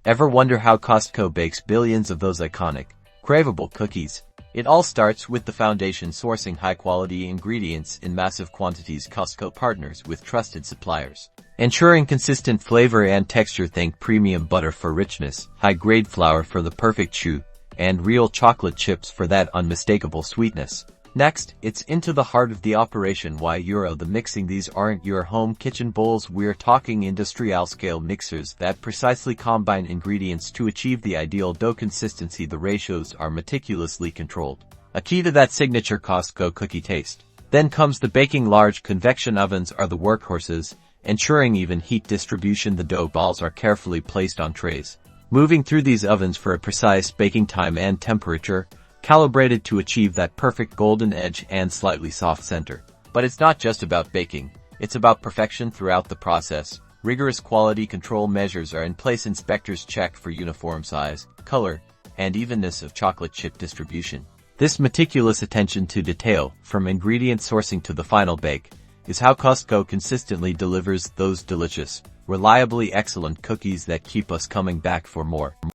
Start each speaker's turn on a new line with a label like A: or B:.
A: Ever wonder how Costco bakes billions of those iconic, craveable cookies? It all starts with the foundation: sourcing high-quality ingredients in massive quantities. Costco partners with trusted suppliers, ensuring consistent flavor and texture. Think premium butter for richness, high-grade flour for the perfect chew, and real chocolate chips for that unmistakable sweetness. Next, it's into the heart of the operation. Why the mixing? These aren't your home kitchen bowls. We're talking industrial-scale mixers that precisely combine ingredients to achieve the ideal dough consistency. The ratios are meticulously controlled, a key to that signature Costco cookie taste. Then comes the baking. Large convection ovens are the workhorses, ensuring even heat distribution. The dough balls are carefully placed on trays, moving through these ovens for a precise baking time and temperature, calibrated to achieve that perfect golden edge and slightly soft center. But it's not just about baking, it's about perfection throughout the process. Rigorous quality control measures are in place. Inspectors check for uniform size, color, and evenness of chocolate chip distribution. This meticulous attention to detail, from ingredient sourcing to the final bake, is how Costco consistently delivers those delicious, reliably excellent cookies that keep us coming back for more.